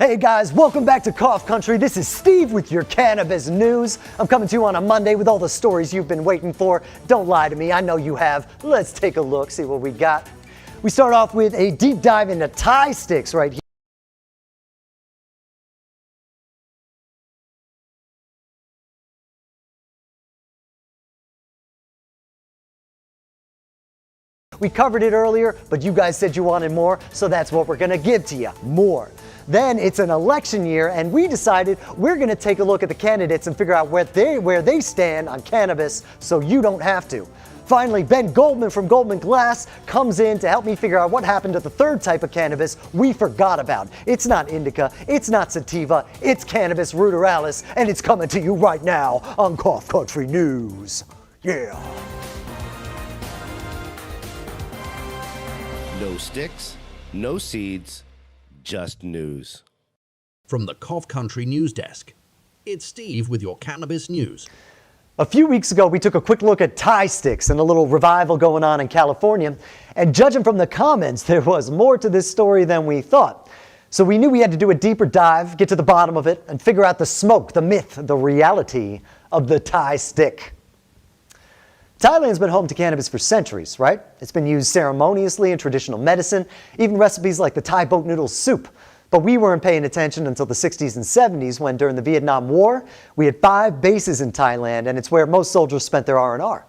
Hey guys, welcome back to Cough Country. This is Steve with your cannabis news. I'm coming to you on a Monday with all the stories you've been waiting for. Don't lie to me, I know you have. Let's take a look, see what we got. We start off with a deep dive into Thai sticks right here. We covered it earlier, but you guys said you wanted more, so that's what we're gonna give to you, more. Then it's an election year, and we decided we're gonna take a look at the candidates and figure out where they stand on cannabis so you don't have to. Finally, Ben Goldman from Goldman Glass comes in to help me figure out what happened to the third type of cannabis we forgot about. It's not indica, it's not sativa, it's cannabis ruderalis, and it's coming to you right now on Cough Country News. Yeah. No sticks, no seeds, just news. From the Cough Country News Desk, it's Steve with your cannabis news. A few weeks ago, we took a quick look at Thai sticks and a little revival going on in California. And judging from the comments, there was more to this story than we thought. So we knew we had to do a deeper dive, get to the bottom of it, and figure out the smoke, the myth, the reality of the Thai stick. Thailand's been home to cannabis for centuries, right? It's been used ceremoniously in traditional medicine, even recipes like the Thai boat noodle soup. But we weren't paying attention until the 60s and 70s when, during the Vietnam War, we had 5 bases in Thailand, and it's where most soldiers spent their R&R.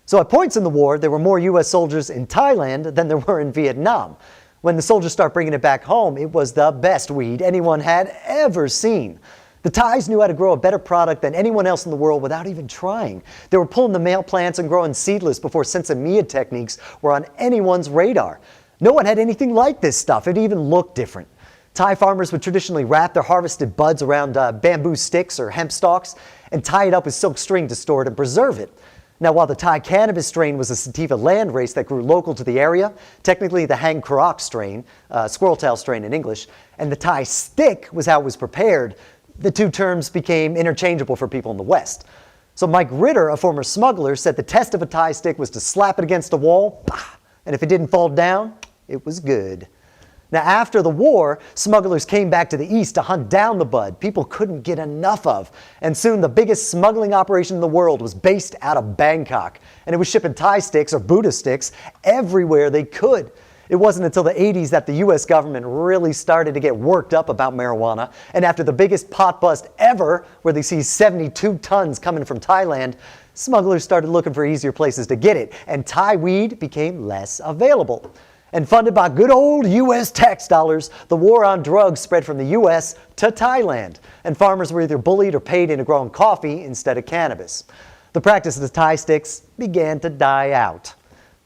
So at points in the war, there were more U.S. soldiers in Thailand than there were in Vietnam. When the soldiers started bringing it back home, it was the best weed anyone had ever seen. The Thais knew how to grow a better product than anyone else in the world without even trying. They were pulling the male plants and growing seedless before sensimilla techniques were on anyone's radar. No one had anything like this stuff. It even looked different. Thai farmers would traditionally wrap their harvested buds around bamboo sticks or hemp stalks and tie it up with silk string to store it and preserve it. Now, while the Thai cannabis strain was a sativa landrace that grew local to the area, technically the Hang Karak strain, squirrel-tail strain in English, and the Thai stick was how it was prepared, the two terms became interchangeable for people in the West. So Mike Ritter, a former smuggler, said the test of a Thai stick was to slap it against a wall, and if it didn't fall down, it was good. Now, after the war, smugglers came back to the east to hunt down the bud people couldn't get enough of. And soon the biggest smuggling operation in the world was based out of Bangkok. And it was shipping Thai sticks or Buddha sticks everywhere they could. It wasn't until the 80s that the U.S. government really started to get worked up about marijuana. And after the biggest pot bust ever, where they seized 72 tons coming from Thailand, smugglers started looking for easier places to get it. And Thai weed became less available. And funded by good old U.S. tax dollars, the war on drugs spread from the U.S. to Thailand. And farmers were either bullied or paid into growing coffee instead of cannabis. The practice of the Thai sticks began to die out.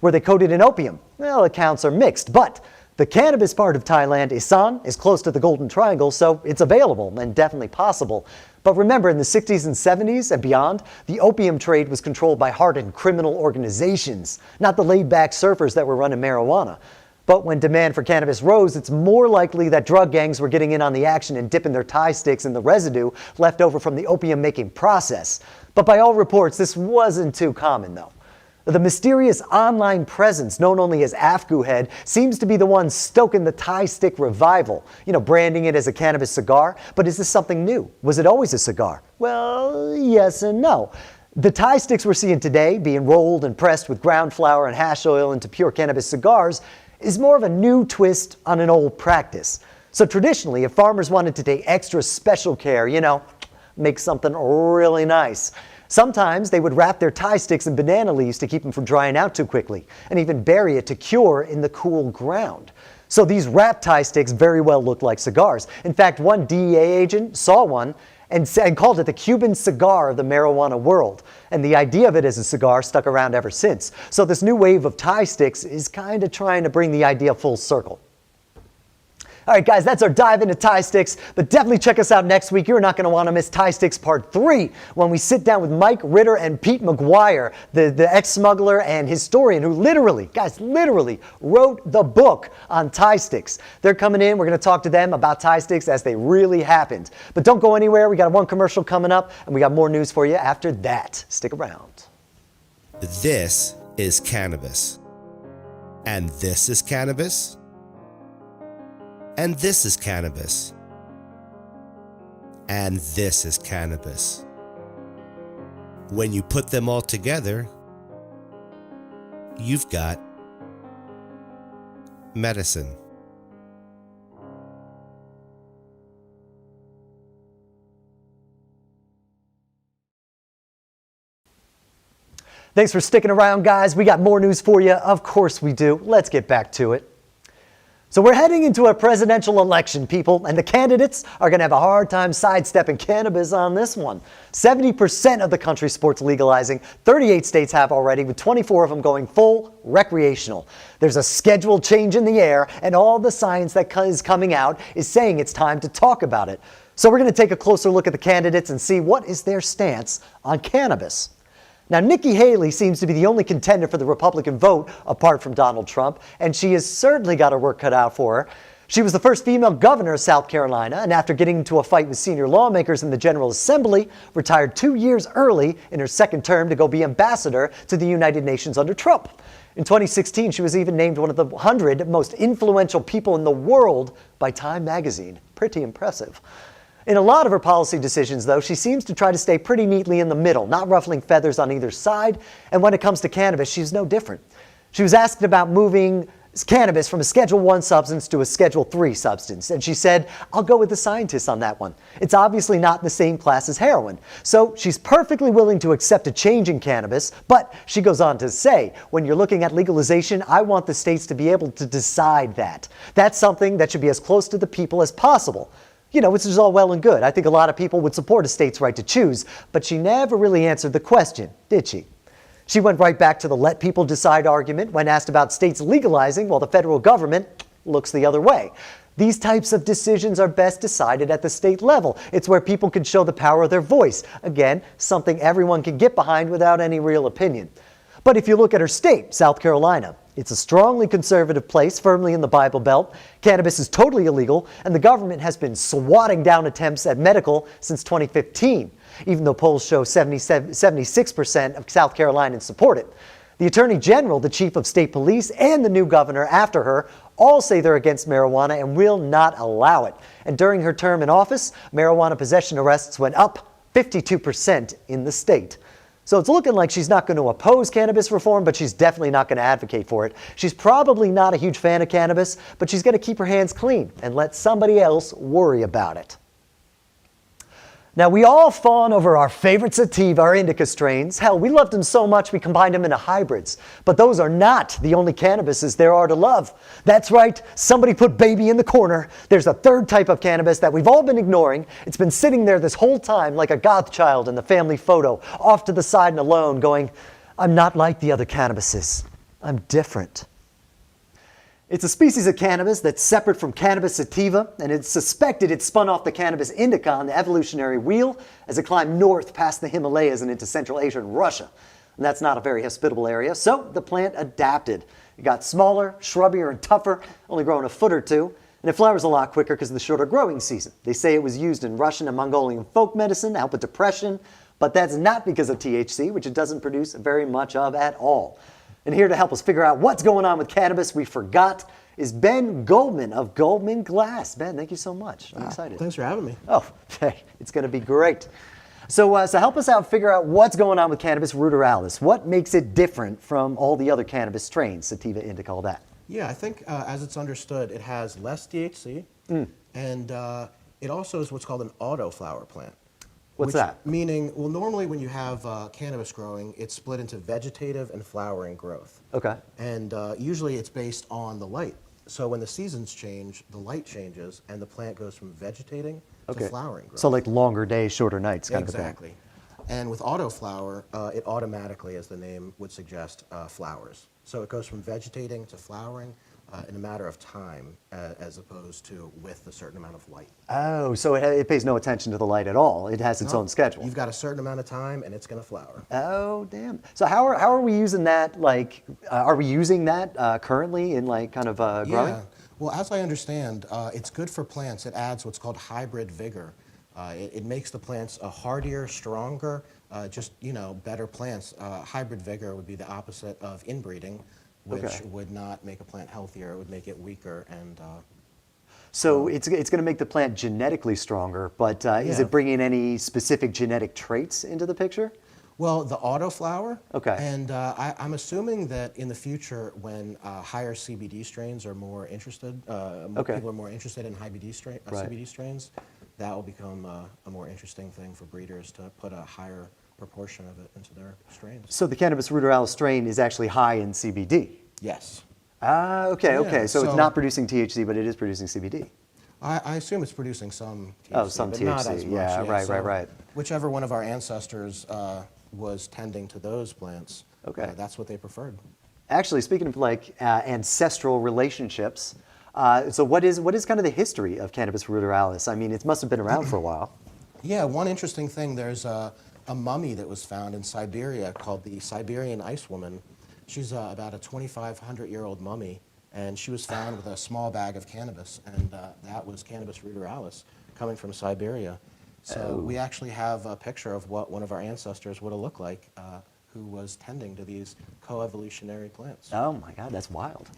Were they coated in opium? Well, accounts are mixed, but the cannabis part of Thailand, Isan, is close to the Golden Triangle, so it's available and definitely possible. But remember, in the 60s and 70s and beyond, the opium trade was controlled by hardened criminal organizations, not the laid-back surfers that were running marijuana. But when demand for cannabis rose, it's more likely that drug gangs were getting in on the action and dipping their Thai sticks in the residue left over from the opium-making process. But by all reports, this wasn't too common, though. The mysterious online presence known only as Afghu Head seems to be the one stoking the Thai stick revival, branding it as a cannabis cigar. But is this something new? Was it always a cigar? Well, yes and no. The Thai sticks we're seeing today, being rolled and pressed with ground flower and hash oil into pure cannabis cigars, is more of a new twist on an old practice. So traditionally, if farmers wanted to take extra special care, make something really nice, sometimes they would wrap their Thai sticks in banana leaves to keep them from drying out too quickly, and even bury it to cure in the cool ground. So these wrapped Thai sticks very well look like cigars. In fact, one DEA agent saw one and called it the Cuban cigar of the marijuana world. And the idea of it as a cigar stuck around ever since. So this new wave of Thai sticks is kind of trying to bring the idea full circle. All right, guys, that's our dive into Thai sticks, but definitely check us out next week. You're not going to want to miss Thai Sticks Part 3 when we sit down with Mike Ritter and Pete McGuire, the ex-smuggler and historian who literally wrote the book on Thai sticks. They're coming in. We're going to talk to them about Thai sticks as they really happened. But don't go anywhere. We got one commercial coming up, and we got more news for you after that. Stick around. This is cannabis. And this is cannabis. And this is cannabis. And this is cannabis. When you put them all together, you've got medicine. Thanks for sticking around, guys. We got more news for you. Of course we do. Let's get back to it. So we're heading into a presidential election, people, and the candidates are going to have a hard time sidestepping cannabis on this one. 70% of the country supports legalizing. 38 states have already, with 24 of them going full recreational. There's a schedule change in the air, and all the science that is coming out is saying it's time to talk about it. So we're going to take a closer look at the candidates and see what is their stance on cannabis. Now, Nikki Haley seems to be the only contender for the Republican vote apart from Donald Trump, and she has certainly got her work cut out for her. She was the first female governor of South Carolina, and after getting into a fight with senior lawmakers in the General Assembly, retired 2 years early in her second term to go be ambassador to the United Nations under Trump. In 2016, she was even named one of the 100 most influential people in the world by Time magazine. Pretty impressive. In a lot of her policy decisions, though, she seems to try to stay pretty neatly in the middle, not ruffling feathers on either side. And when it comes to cannabis, she's no different. She was asked about moving cannabis from a Schedule I substance to a Schedule III substance. And she said, I'll go with the scientists on that one. It's obviously not in the same class as heroin. So she's perfectly willing to accept a change in cannabis. But she goes on to say, when you're looking at legalization, I want the states to be able to decide that. That's something that should be as close to the people as possible. You know, which is all well and good. I think a lot of people would support a state's right to choose, but she never really answered the question, did she? She went right back to the let people decide argument when asked about states legalizing while the federal government looks the other way. These types of decisions are best decided at the state level. It's where people can show the power of their voice. Again, something everyone can get behind without any real opinion. But if you look at her state, South Carolina, it's a strongly conservative place, firmly in the Bible Belt. Cannabis is totally illegal, and the government has been swatting down attempts at medical since 2015, even though polls show 76% of South Carolinians support it. The Attorney General, the Chief of State Police, and the new governor after her all say they're against marijuana and will not allow it. And during her term in office, marijuana possession arrests went up 52% in the state. So it's looking like she's not going to oppose cannabis reform, but she's definitely not going to advocate for it. She's probably not a huge fan of cannabis, but she's going to keep her hands clean and let somebody else worry about it. Now, we all fawn over our favorite sativa, our indica strains. Hell, we loved them so much we combined them into hybrids. But those are not the only cannabises there are to love. That's right, somebody put baby in the corner. There's a third type of cannabis that we've all been ignoring. It's been sitting there this whole time like a goth child in the family photo, off to the side and alone, going, I'm not like the other cannabises. I'm different. It's a species of cannabis that's separate from cannabis sativa, and it's suspected it spun off the cannabis indica on the evolutionary wheel as it climbed north past the Himalayas and into Central Asia and Russia. And that's not a very hospitable area, so the plant adapted. It got smaller, shrubbier, and tougher, only growing a foot or two, and it flowers a lot quicker because of the shorter growing season. They say it was used in Russian and Mongolian folk medicine to help with depression, but that's not because of THC, which it doesn't produce very much of at all. And here to help us figure out what's going on with cannabis we forgot is Ben Goldman of Goldman Glass. Ben, thank you so much. I'm excited. Thanks for having me. Oh, hey, it's going to be great. So help us out figure out what's going on with cannabis ruderalis. What makes it different from all the other cannabis strains, sativa, indica, all that? Yeah, I think as it's understood, it has less THC, and it also is what's called an autoflower plant. What's that? Meaning, well, normally when you have cannabis growing, it's split into vegetative and flowering growth. Okay. And usually it's based on the light. So when the seasons change, the light changes, and the plant goes from vegetating to flowering growth. So like longer days, shorter nights kind of thing. Exactly. And with autoflower, it automatically, as the name would suggest, flowers. So it goes from vegetating to flowering in a matter of time, as opposed to with a certain amount of light. Oh, so it pays no attention to the light at all. It has its own schedule. You've got a certain amount of time, and it's going to flower. Oh, damn. So how are we using that? Like, are we using that currently in like kind of growing? Yeah. Well, as I understand, it's good for plants. It adds what's called hybrid vigor. It makes the plants hardier, stronger, better plants. Hybrid vigor would be the opposite of inbreeding, which would not make a plant healthier. It would make it weaker and So it's going to make the plant genetically stronger, but is Yeah. it bringing any specific genetic traits into the picture? Well, the autoflower. Okay. And I'm assuming that in the future, when higher CBD strains are more interested, Okay. people are more interested in Right. CBD strains, that will become a more interesting thing for breeders to put a higher proportion of it into their strains. So the Cannabis Ruderalis strain is actually high in CBD. Yes. Ah, okay, Yeah, okay. So it's so- not producing THC, but it is producing CBD. I assume it's producing some THC, Oh, some but not as THC. much. Yeah, right, right, right. Whichever one of our ancestors was tending to those plants, Okay. that's what they preferred. Actually, speaking of like ancestral relationships, so what is kind of the history of Cannabis ruderalis? I mean, it must have been around for a while. Yeah, one interesting thing, there's a mummy that was found in Siberia called the Siberian Ice Woman. She's about a 2,500-year-old mummy, and she was found with a small bag of cannabis, and that was Cannabis ruderalis coming from Siberia. So we actually have a picture of what one of our ancestors would have looked like who was tending to these co-evolutionary plants. Oh my God, that's wild.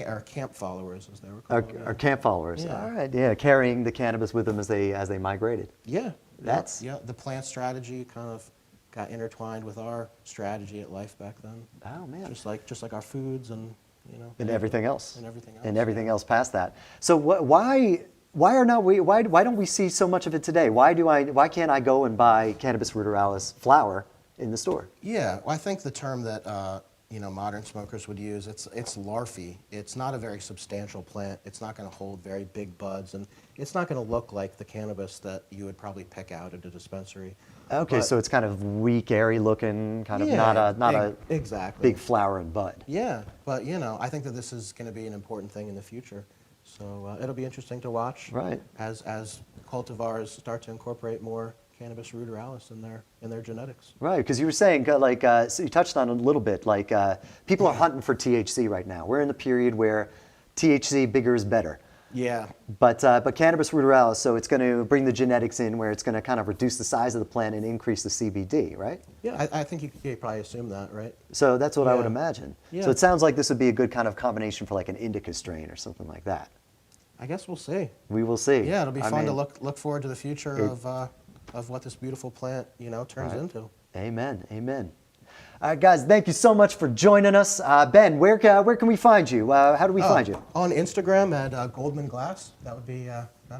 Our camp followers, as they were called. Our camp followers. Yeah. All right, yeah, carrying the cannabis with them as they migrated. Yeah. That's- Yeah, the plant strategy kind of got intertwined with our strategy at life back then. Oh man. Just like our foods and, you know. And everything else. And everything else. And everything else past that. So why don't we see so much of it today? Why can't I go and buy Cannabis ruderalis flower in the store? Yeah, well, I think the term that modern smokers would use, it's larvae. It's not a very substantial plant. It's not going to hold very big buds, and it's not going to look like the cannabis that you would probably pick out at a dispensary. Okay, But- so it's kind of weak, airy looking, kind of Yeah, not a exactly. big flower and bud. Yeah, but I think that this is going to be an important thing in the future. So it'll be interesting to watch Right. as cultivars start to incorporate more Cannabis ruderalis in their genetics. Right, because you were saying, so you touched on it a little bit, like people are hunting for THC right now. We're in the period where THC, bigger is better. Yeah. But Cannabis ruderalis, so it's going to bring the genetics in where it's going to kind of reduce the size of the plant and increase the CBD, right? Yeah, I think you could probably assume that, right? So that's what I would Yeah. imagine. Yeah. So it sounds like this would be a good kind of combination for like an indica strain or something like that. I guess we'll see. We will see. Yeah, it'll be I fun to mean, look forward to the future of what this beautiful plant, turns Right. into. Amen. Amen. All right, guys, thank you so much for joining us. Ben, where can we find you? How do we find you? On Instagram at Goldman Glass. That'd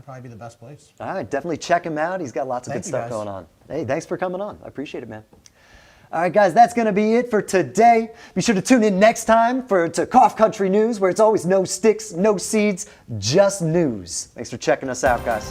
probably be the best place. All right, definitely check him out. He's got lots of Thank good you, stuff guys. going on. Hey, thanks for coming on. I appreciate it, man. All right, guys, that's going to be it for today. Be sure to tune in next time to Cough Country News, where it's always no sticks, no seeds, just news. Thanks for checking us out, guys.